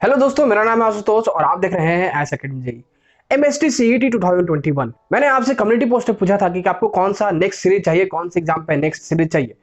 Hello दोस्तों, मेरा नाम है आशुतोष और आप देख रहे हैं S academy JEE MHT CET 2021। मैंने आपसे कम्युनिटी पोस्ट में पूछा था कि आपको कौन सा नेक्स्ट सीरीज चाहिए, कौन से एग्जाम पे नेक्स्ट सीरीज चाहिए।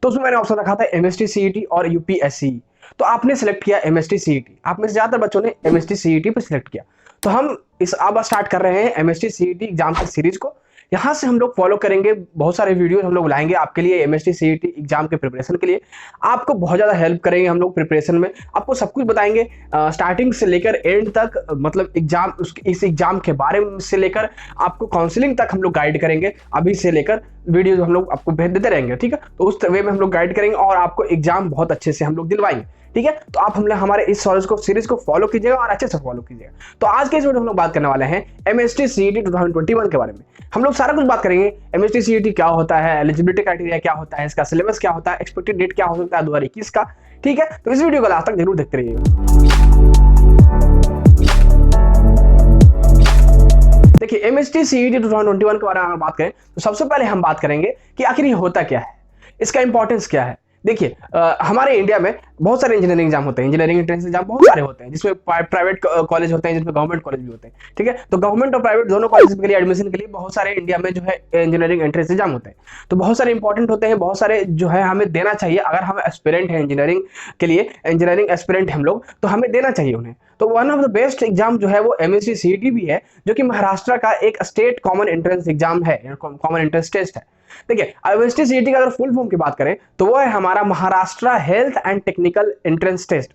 तो उसमें मैंने ऑप्शन रखा था एमएसटी सीईटी और यूपीएससी। तो आपने सिलेक्ट किया एमएसटी सीईटी। आप में से ज्यादातर बच्चों ने एमएसटी सीईटी पे सिलेक्ट किया। तो हम इस अब स्टार्ट कर रहे हैं एमएसटी सीईटी एग्जाम की सीरीज को। यहाँ से हम लोग फॉलो करेंगे, बहुत सारे वीडियो हम लोग लाएंगे आपके लिए एमएसटी सीईटी एग्जाम के प्रिपरेशन के लिए। आपको बहुत ज़्यादा हेल्प करेंगे हम लोग प्रिपरेशन में, आपको सब कुछ बताएंगे स्टार्टिंग से लेकर एंड तक, मतलब एग्जाम इस एग्जाम के बारे में से लेकर आपको काउंसलिंग तक हम लोग गाइड करेंगे। अभी से लेकर वीडियो हम लोग आपको भेज देते रहेंगे, ठीक है। तो उस वे में हम लोग गाइड करेंगे और आपको एग्जाम बहुत अच्छे से हम लोग दिलवाएंगे, ठीक है। तो आप हमारे इस सीरीज को फॉलो कीजिएगा और अच्छे से फॉलो कीजिएगा। तो आज के इस वीडियो में हम लोग बात करने वाले हैं एमएसटी सीईटी 2021 के बारे में। हम लोग सारा कुछ बात करेंगे, एमएसटी सीईटी क्या होता है, एलिजिबिलिटी क्राइटेरिया क्या होता है, इसका सिलेबस क्या होता है, एक्सपेक्टेड डेट क्या हो सकता है 2021 का, ठीक है। तो इस वीडियो को लास्ट तक जरूर देखते रहिएगा। देखिए, एमएसटी सीईटी 2021 के बारे में अगर बात करें तो सबसे पहले हम बात करेंगे कि आखिर ये होता क्या है, इसका इंपॉर्टेंस क्या है। देखिए, हमारे इंडिया में बहुत सारे इंजीनियरिंग एग्जाम होते हैं, इंजीनियरिंग एंट्रेंस एग्जाम बहुत सारे होते हैं, जिसमें प्राइवेट कॉलेज होते हैं, जिसमें गवर्नमेंट कॉलेज भी होते हैं, ठीक है। तो गवर्नमेंट और प्राइवेट दोनों कॉलेज के लिए एडमिशन के लिए बहुत सारे इंडिया में जो है इंजीनियरिंग एंट्रेंस एग्जाम होते हैं। तो बहुत सारे इंपॉर्टेंट होते हैं, बहुत सारे जो है हमें देना चाहिए। अगर हम एस्पिरेंट हैं इंजीनियरिंग के लिए, इंजीनियरिंग एस्पिरेंट हम लोग, तो हमें देना चाहिए उन्हें। तो one of the best exam जो है वो एमएसटी सीईटी भी है, जो कि महाराष्ट्र का एक स्टेट कॉमन एंट्रेंस एग्जाम है, कॉमन एंट्रेंस टेस्ट है। देखिए, एमएसटी सीईटी का अगर फुल फॉर्म की बात करें तो वो है हमारा Maharashtra health and technical entrance test.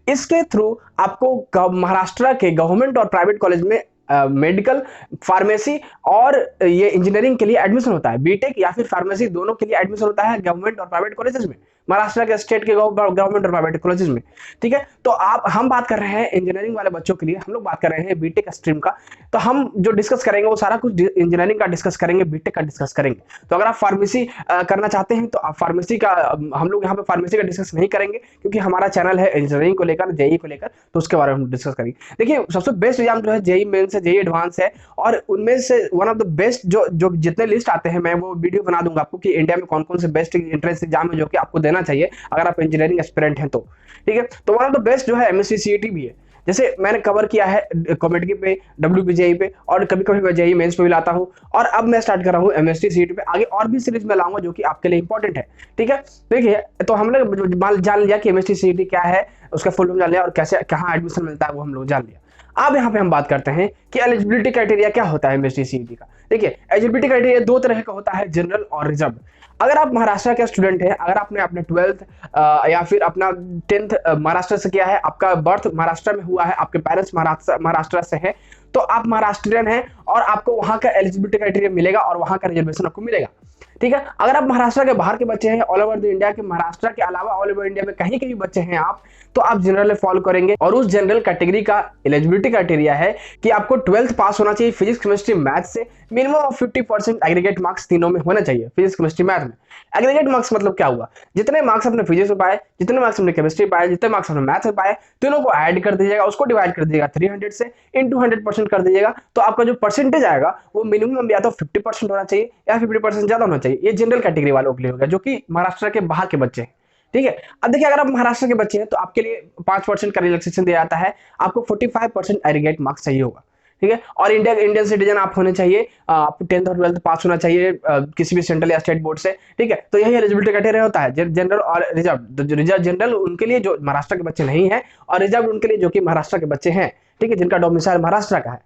इसके थ्रू आपको महाराष्ट्र के गवर्नमेंट और प्राइवेट कॉलेज में मेडिकल, फार्मेसी और ये इंजीनियरिंग के लिए एडमिशन होता है। बीटेक या फिर फार्मेसी दोनों के लिए एडमिशन होता है गवर्नमेंट और प्राइवेट कॉलेजेस में, महाराष्ट्र के स्टेट के गवर्नमेंट और प्राइवेट कॉलेजेस में, ठीक है। तो हम बात कर रहे हैं इंजीनियरिंग वाले बच्चों के लिए, हम लोग बात कर रहे हैं बीटेक स्ट्रीम का। तो हम जो डिस्कस करेंगे वो सारा कुछ इंजीनियरिंग का डिस्कस करेंगे, बीटेक का डिस्कस करेंगे। तो अगर आप फार्मेसी करना चाहते हैं तो आप फार्मेसी का, हम लोग यहाँ पे फार्मेसी का डिस्कस नहीं करेंगे, क्योंकि हमारा चैनल है इंजीनियरिंग को लेकर, जेई को लेकर, तो उसके बारे में हम डिस्कस करेंगे। देखिए, सबसे बेस्ट एग्जाम जो है जेई मेंस है, जेई एडवांस है, और उनमें से वन ऑफ द बेस्ट जो जितने लिस्ट आते हैं, मैं वो वीडियो बना दूंगा आपको कि इंडिया में कौन कौन से बेस्ट एंट्रेंस एग्जाम है जो कि आपको देना चाहिए अगर आप इंजीनियरिंग एस्पिरेंट हैं तो, ठीक है। तो वन ऑफ द बेस्ट जो है एमएसटी सीईटी भी है। जैसे मैंने कवर किया है कॉमेडी पे, डब्ल्यूबीजेई पे, और कभी कभी मैं जेई मेंस पे भी लाता हूँ, और अब मैं स्टार्ट कर रहा हूँ एमएसटी सीईटी पे। आगे और भी सीरीज में लाऊंगा जो कि आपके लिए इंपॉर्टेंट है, ठीक है। देखिए, तो हम लोग जान लिया कि एमएसटी सीईटी क्या है, उसका फुल फॉर्म जान लिया, और कैसे कहाँ एडमिशन मिलता है वो हम लोग जान लिया। अब यहाँ पे हम बात करते हैं कि एलिजिबिलिटी क्राइटेरिया क्या होता है एमएसटी सीईटी का। देखिए, एलिजिबिलिटी क्राइटेरिया दो तरह का होता है, जनरल और रिजर्व। अगर आप महाराष्ट्र के स्टूडेंट हैं, अगर आपने अपने 12th या फिर अपना 10th महाराष्ट्र से किया है, आपका बर्थ महाराष्ट्र में हुआ है, आपके पेरेंट्स महाराष्ट्र से हैं, तो आप महाराष्ट्रियन हैं और आपको वहां का एलिजिबिलिटी क्राइटेरिया मिलेगा और वहां का रिजर्वेशन आपको मिलेगा, ठीक है। अगर आप महाराष्ट्र के बाहर के बच्चे हैं, ऑल ओवर द इंडिया के, महाराष्ट्र के अलावा ऑल ओवर इंडिया में कहीं कहीं बच्चे हैं आप, तो आप जनरल फॉलो करेंगे। और उस जनरल कैटेगरी का एलिजिबिलिटी क्राइटेरिया है कि आपको 12th पास होना चाहिए फिजिक्स केमिस्ट्री मैथ से, मिनिमम ऑफ 50% एग्रीगेट मार्क्स तीनों में होना चाहिए, फिजिक्स केमिस्ट्री मैथ में। एग्रीगेट मार्क्स मतलब क्या हुआ, जितने मार्क्स आपने फिजिक्स में पाए, जितने मार्क्स आपने केमिस्ट्री पाए, जितने मार्क्स आपने मैथ में पाए, तीनों को ऐड कर दीजिएगा, उसको डिवाइड कर दीजिएगा 300 से, इंटू 100% कर दीजिएगा। तो आपका जो परसेंटेज आएगा वो मिनिमम या तो 50% होना चाहिए या 50% ज्यादा होना चाहिए। ये जनरल कैटेगरी वालों के लिए होगा, जो कि महाराष्ट्र के बाहर के बच्चे हैं, ठीक है। अब देखिए, अगर आप महाराष्ट्र के बच्चे हैं तो आपके लिए 5% का रिलैक्सेशन दिया जाता है, आपको 45% एग्रीगेट मार्क्स चाहिए होगा, ठीक है। और इंडियन सिटीजन आप होने चाहिए, आपको 10th और 12th पास होना चाहिए किसी भी सेंट्रल या स्टेट बोर्ड से, ठीक है। तो यही एलिजिबिलिटी क्राइटेरिया होता है, जनरल और रिजर्व। जनरल उनके लिए जो महाराष्ट्र के बच्चे नहीं है, और रिजर्व उनके लिए जो कि महाराष्ट्र के बच्चे हैं, ठीक है, जिनका डोमिसाइल महाराष्ट्र का है।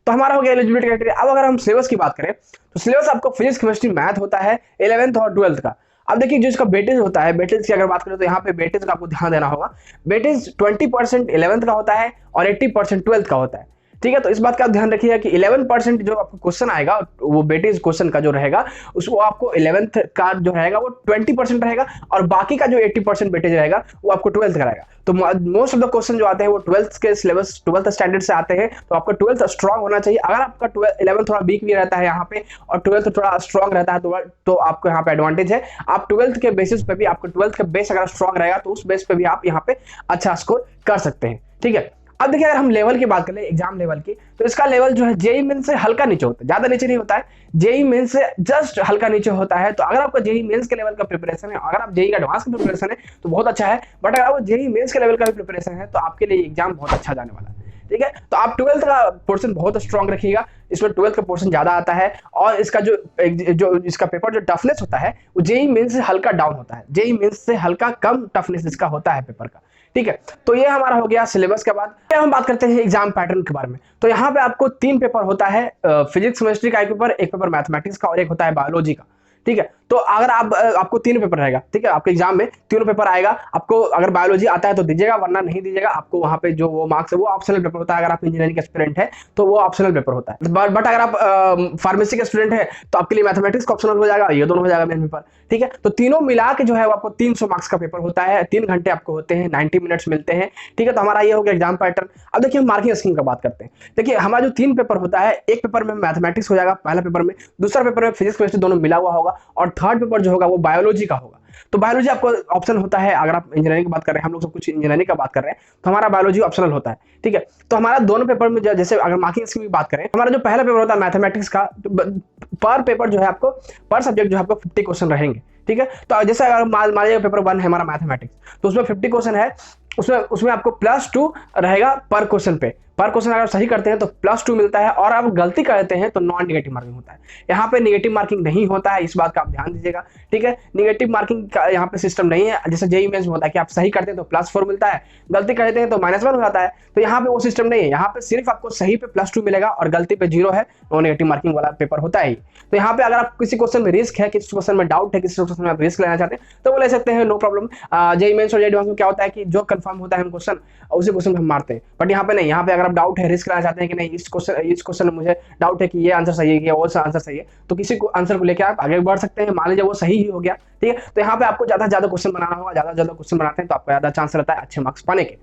तो हमारा हो गया एलिजिबिलिटी क्राइटेरिया। अब अगर हम सिलेबस की बात करें तो सिलेबस आपको फिजिक्स केमिस्ट्री मैथ होता है 11th और 12th का। अब देखिए, जो इसका बेटेज होता है, बेटेज की अगर बात करें तो यहाँ पे बेटेज का आपको ध्यान देना होगा। बेटेज 20% 11th का होता है और 80% 12th का होता है, ठीक है। तो इस बात का ध्यान रखिएगा कि 11% जो आपको क्वेश्चन आएगा, वो बेटेज क्वेश्चन का जो रहेगा, उसको आपको 11th का जो रहेगा वो 20% रहेगा, और बाकी का जो 80% बेटेज रहेगा वो आपको 12th का रहेगा। तो मोस्ट ऑफ द क्वेश्चन जो आते हैं वो 12th के सिलेबस, 12th स्टैंडर्ड से आते हैं। तो आपका 12th स्ट्रांग होना चाहिए। अगर आपका 11th थोड़ा वीक भी रहता है यहाँ पे और 12th थोड़ा स्ट्रांग रहता है तो आपको यहाँ पे एडवांटेज है। आप 12th के बेसिस पे भी, आपका 12th का बेस अगर स्ट्रांग रहेगा तो उस बेस पे भी आप यहाँ पे अच्छा स्कोर कर सकते हैं, ठीक है। अब देखिए अगर हम लेवल की बात करें, एग्जाम लेवल की, तो इसका लेवल जो है जेईई मेन से हल्का नीचे होता है, ज्यादा नीचे नहीं होता है, जेईई मेन से जस्ट हल्का नीचे होता है। तो अगर आपका जेईई मेंस के लेवल का प्रिपरेशन है, अगर आप जेईई एडवांस का प्रिपरेशन है तो बहुत अच्छा है, बट अगर आप जेईई मेंस के लेवल का भी प्रिपरेशन है तो आपके लिए एग्जाम बहुत अच्छा जाने वाला है। ठीक है, तो आप 12th का पोर्शन बहुत स्ट्रांग रखिएगा, इसमें 12th का पोर्शन ज्यादा आता है, और इसका जो इसका पेपर जो टफनेस होता है वो जेईई मेंस से हल्का डाउन होता है, जेईई मेंस से हल्का कम टफनेस इसका होता है पेपर का। ठीक है, तो ये हमारा हो गया सिलेबस के बाद। हम बात करते हैं एग्जाम पैटर्न के बारे में। तो यहाँ पे आपको 3 पेपर होता है, फिजिक्स केमिस्ट्री का एक पेपर, एक पेपर मैथमेटिक्स का, और एक होता है बायोलॉजी का। ठीक है, तो अगर आपको 3 पेपर रहेगा, ठीक है, आपके एग्जाम में तीनों पेपर आएगा। आपको अगर बायोलॉजी आता है तो दीजिएगा, वरना नहीं दीजिएगा। आपको वहां पे जो वो मार्क्स है वो ऑप्शनल पेपर होता है, अगर आप इंजीनियरिंग के स्टूडेंट है तो वो ऑप्शनल पेपर होता है। बट अगर आप फार्मेसी के स्टूडेंट है तो आपके लिए मैथमेटिक्स का ऑप्शनल हो जाएगा, ये दोनों हो जाएगा मेन पेपर। ठीक है, तो तीनों मिला के जो है वो आपको 300 मार्क्स का पेपर होता है, 3 घंटे आपको होते हैं, 90 मिनट्स मिलते हैं। ठीक है, तो हमारा ये हो गया एग्जाम पैटर्न। अब देखिए हम मार्किंग स्कीम का बात करते हैं। देखिए हमारा जो 3 पेपर होता है, एक पेपर में मैथमेटिक्स हो जाएगा पहला पेपर में, दूसरा पेपर में फिजिक्स केमिस्ट्री दोनों मिला हुआ होगा, और थर्ड पेपर जो होगा वो बायोलॉजी का होगा। तो बायोलॉजी आपको ऑप्शन होता है, अगर आप इंजीनियरिंग की बात कर रहे हैं, हम लोग सब कुछ इंजीनियरिंग का बात कर रहे हैं, तो हमारा बायोलॉजी ऑप्शनल होता है। ठीक है, तो हमारा दोनों पेपर में जैसे अगर मार्किंग स्कीम की बात करें, हमारा जो पहला पेपर होता है मैथमेटिक्स का, पर पेपर जो है आपको, पर सब्जेक्ट जो है आपको 50 क्वेश्चन रहेंगे। ठीक है, तो जैसे अगर मान लीजिए पेपर 1 है हमारा मैथमेटिक्स, तो उसमें 50 क्वेश्चन है, उसमें आपको +2 रहेगा पर क्वेश्चन पे। पर क्वेश्चन अगर सही करते हैं तो +2 मिलता है, और आप गलती करते हैं तो नॉन नेगेटिव मार्किंग होता है। यहाँ पे नेगेटिव मार्किंग नहीं होता है, इस बात का आप ध्यान दीजिएगा। ठीक है, नेगेटिव मार्किंग का यहाँ पे सिस्टम नहीं है, जैसे जेईई मेंस में होता है कि आप सही करते हैं तो +4 मिलता है, गलती करते हैं तो -1 हो जाता है। तो यहाँ पे वो सिस्टम नहीं है, यहाँ पे सिर्फ आपको सही पे +2 मिलेगा और गलती पे 0 है, नॉन नेगेटिव मार्किंग वाला पेपर होता है। तो यहाँ पे अगर आप किसी क्वेश्चन में रिस्क है, किसी क्वेश्चन में डाउट है, किसी क्वेश्चन में आप रिस्क लेना चाहते हैं तो वो ले सकते हैं, नो प्रॉब्लम। जेईई मेंस और जेईई एडवांस में क्या होता है कि जो कंफर्म होता है हम क्वेश्चन, उसी क्वेश्चन में हम मारते हैं। बट यहाँ पे नहीं, यहाँ पे अगर आप डाउट है, रिस्क लेना चाहते हैं कि नहीं इस क्वेश्चन में मुझे डाउट है कि ये आंसर सही है कि वो आंसर सही है, तो किसी को आंसर को लेकर आप आगे बढ़ सकते हैं। मान लीजिए वो सही ही हो गया, ठीक है, तो यहाँ पे आपको ज्यादा से ज्यादा क्वेश्चन बनाना होगा, ज्यादा से ज्यादा क्वेश्चन बनाते हैं तो आपको ज्यादा चांस रहता है अच्छे मार्क्स पाने के।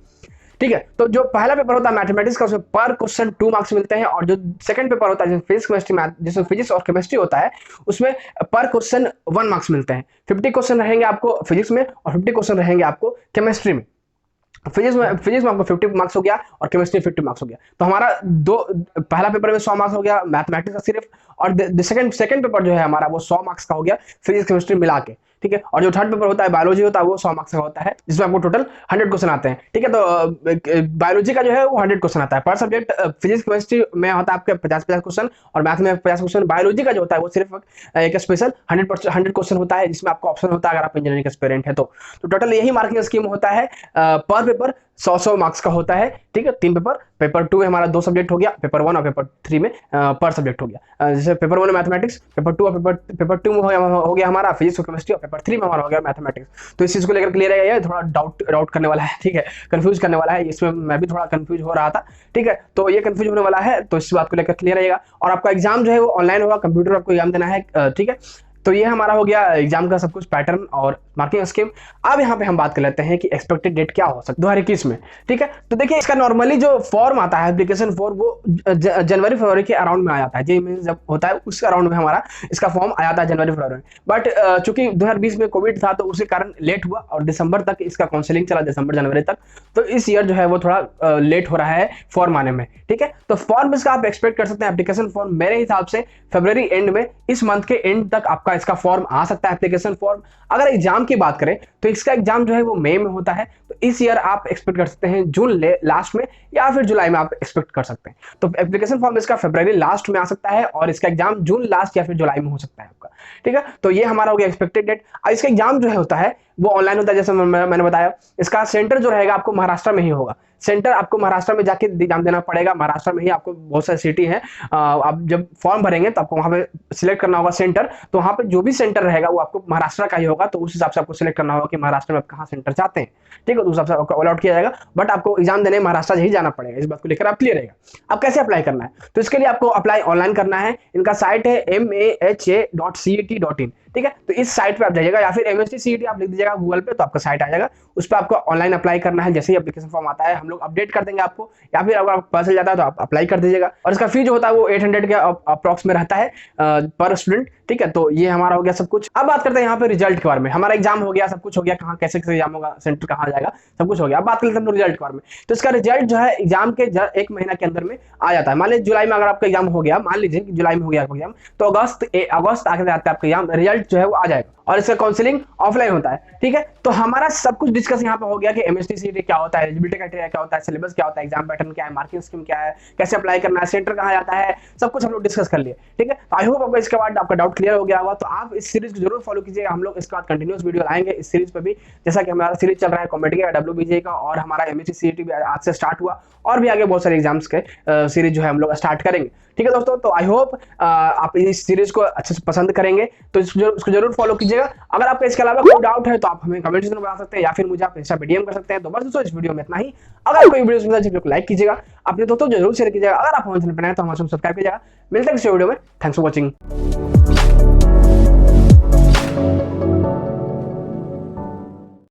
ठीक है, तो जो पहला पेपर होता है मैथमेटिक्स का, उसमें पर क्वेश्चन 2 मार्क्स मिलते हैं, और जो सेकंड पेपर होता है जिसमें फिजिक्स केमिस्ट्री मैथ, जिसमें फिजिक्स और केमिस्ट्री होता है, उसमें पर क्वेश्चन 1 मार्क्स मिलते हैं। 50 क्वेश्चन रहेंगे आपको फिजिक्स में, और 50 क्वेश्चन रहेंगे आपको केमिस्ट्री में। फिजिक्स में आपको 50 मार्क्स हो गया और केमिस्ट्री 50 मार्क्स हो गया। तो हमारा पहला पेपर में 100 मार्क्स हो गया मैथमेटिक्स का सिर्फ, और सेकंड पेपर जो है हमारा वो 100 मार्क्स का हो गया फिजिक्स केमिस्ट्री मिला के। ठीक है, और जो थर्ड पेपर होता है बायोलॉजी होता है वो 100 मार्क्स का होता है, जिसमें आपको टोटल 100 क्वेश्चन आते हैं। ठीक है, तो बायोलॉजी का जो है वो 100 क्वेश्चन आता है पर सब्जेक्ट। फिजिक्स केमिस्ट्री में होता है आपके 50-50 क्वेश्चन, और मैथ में 50 क्वेश्चन। बायोलॉजी का जो होता है वो सिर्फ एक स्पेशल 100 क्वेश्चन होता है, जिसमें आपको ऑप्शन होता है अगर आप इंजीनियरिंग एस्पिरेंट है तो टोटल यही मार्किंग स्कीम होता है। पर पेपर 100 मार्क्स का होता है। ठीक है, 3 पेपर, पेपर 2 में हमारा 2 सब्जेक्ट हो गया, पेपर 1 और पेपर 3 में पर सब्जेक्ट हो गया। जैसे पेपर 1 में मैथमेटिक्स, पेपर 2 और पेपर 2 में हो गया हमारा फिजिक्स और केमिस्ट्री, और पेपर 3 में हमारा हो गया मैथमेटिक्स। तो इस चीज को लेकर क्लियर है, ये थोड़ा डाउट करने वाला है, ठीक है, कंफ्यूज करने वाला है, इसमें मैं भी थोड़ा कंफ्यूज हो रहा था। ठीक है, तो ये कंफ्यूज होने वाला है, तो इस बात को लेकर क्लियर रहेगा। और आपका एग्जाम जो है वो ऑनलाइन होगा, कंप्यूटर आपको एग्जाम देना है। ठीक है, तो ये हमारा हो गया एग्जाम का सब कुछ पैटर्न और मार्किंग स्कीम। अब यहाँ पे हम बात कर लेते हैं कि एक्सपेक्टेड डेट क्या हो सकता है 2021 में। ठीक है, तो देखिए इसका नॉर्मली जो फॉर्म आता है एप्लीकेशन फॉर्म, वो जनवरी फरवरी के अराउंड में आ जाता है। जेईई मेंस जब होता है उस अराउंड में हमारा इसका फॉर्म आ जाता है जनवरी फरवरी में। बट चूंकि 2020 में कोविड था तो उसके कारण लेट हुआ, और दिसंबर तक इसका काउंसलिंग चला, दिसंबर जनवरी तक। तो इस ईयर जो है वो थोड़ा लेट हो रहा है फॉर्म आने में। ठीक है, तो फॉर्म इसका आप एक्सपेक्ट कर सकते हैं एप्लीकेशन फॉर्म मेरे हिसाब से फरवरी एंड में, इस मंथ के एंड तक आपका इसका फॉर्म आ सकता है, एप्लीकेशन फॉर्म। अगर एग्जाम की बात करें तो इसका एग्जाम जो है वो मई में होता है, तो इस ईयर आप एक्सपेक्ट कर सकते हैं जून लास्ट में या फिर जुलाई में आप एक्सपेक्ट कर सकते हैं। तो एप्लीकेशन फॉर्म इसका फरवरी लास्ट में आ सकता है, और इसका एग्जाम जून लास्ट या फिर जुलाई में हो सकता है आपका। ठीक है, तो ये हमारा हो गया एक्सपेक्टेड डेट। अब इसका एग्जाम जो है होता है वो ऑनलाइन होता है, जैसे मैंने बताया। इसका सेंटर जो रहेगा आपको महाराष्ट्र में ही होगा। सेंटर आपको महाराष्ट्र में जाके एग्जाम देना पड़ेगा, महाराष्ट्र में ही आपको बहुत सारी सिटी है। आप जब फॉर्म भरेंगे तो आपको वहां पे सिलेक्ट करना होगा सेंटर, तो वहां पे जो भी सेंटर रहेगा वो आपको महाराष्ट्र का ही होगा। तो उस हिसाब से आपको सिलेक्ट करना होगा कि महाराष्ट्र में आप कहाँ सेंटर चाहते हैं। ठीक है, तो उस हिसाब से आपको अलॉट किया जाएगा, बट आपको एग्जाम देने महाराष्ट्र ही जाना पड़ेगा। इस बात को लेकर आप क्लियर रहेगा। अब कैसे अप्लाई करना है, तो इसके लिए आपको अप्लाई ऑनलाइन करना है। इनका साइट है maha.cet.in। ठीक है, तो इस साइट पे आप जाइएगा, या फिर MST CET आप लिख दीजिएगा गूगल पे तो आपका साइट आ जाएगा। उस पर आपको ऑनलाइन अप्लाई करना है। जैसे ही एप्लीकेशन फॉर्म आता है हम लोग अपडेट कर देंगे आपको, या फिर अगर पता चल जाता है तो आप अप्लाई कर दीजिएगा। और इसका फी जो होता है वो 800 के अप्रॉक्स में रहता है पर स्टूडेंट। ठीक है, तो ये हमारा हो गया सब कुछ। अब बात करते हैं यहाँ पे रिजल्ट के बारे में। हमारा एग्जाम हो गया, सब कुछ हो गया, कहाँ कैसे कैसे एग्जाम होगा, सेंटर कहाँ जाएगा, सब कुछ हो गया। अब बात करते हैं हम रिजल्ट के बारे में। तो इसका रिजल्ट जो है एग्जाम के 1 महीना के अंदर में आ जाता है। मान लीजिए जुलाई में अगर आपका एग्जाम हो गया, मान लीजिए कि जुलाई में हो गया आपका एग्जाम, तो अगस्त आगे जाते हैं आपका एग्जाम, रिजल्ट जो है वो आ जाएगा। और इसका काउंसलिंग ऑफलाइन होता है, ठीक है। तो हमारा सब कुछ डिस्कस यहाँ पे हो गया कि एमएसटी सीईटी क्या होता है, एलिजिबिलिटी क्राइटेरिया क्या होता है, सिलेबस क्या होता है, एग्जाम पैटर्न क्या है, मार्किंग स्कीम क्या है, कैसे अप्लाई करना है, सेंटर कहाँ जाता है, सब कुछ हम लोग डिस्कस कर लिए, ठीक है। तो आई होप आपको इसके बाद आपका डाउट क्लियर हो गया होगा। तो आप इस सीरीज को जरूर फॉलो कीजिएगा। हम लोग इसके बाद कंटिन्यूस वीडियो लाएंगे इस सीरीज पे भी, जैसा कि हमारा सीरीज चल रहा है कॉम्पिटिटिव का, WBJ का, और हमारा एमएसटी सीईटी भी आज से स्टार्ट हुआ, और भी आगे बहुत सारे एग्जाम्स के सीरीज जो है हम लोग स्टार्ट करेंगे, ठीक है दोस्तों। तो आई होप आप इस सीरीज को अच्छे से पसंद करेंगे, तो इसको जरूर फॉलो कीजिएगा। अगर आपको इसके अलावा कोई डाउट है तो आप हमें कमेंट सेक्शन में बता सकते हैं, या फिर मुझे आप इंस्टा पे डीएम कर सकते हैं। तो बस दोस्तों इस वीडियो में इतना ही। अगर आपको वीडियो पसंद आए तो लाइक कीजिएगा, अपने दोस्तों जरूर शेयर कीजिएगा। अगर आप हमारे चैनल पर नए हैं तो हमारे चैनल सब्सक्राइब कीजिएगा। मिलते हैं इस वीडियो में। Thanks for watching.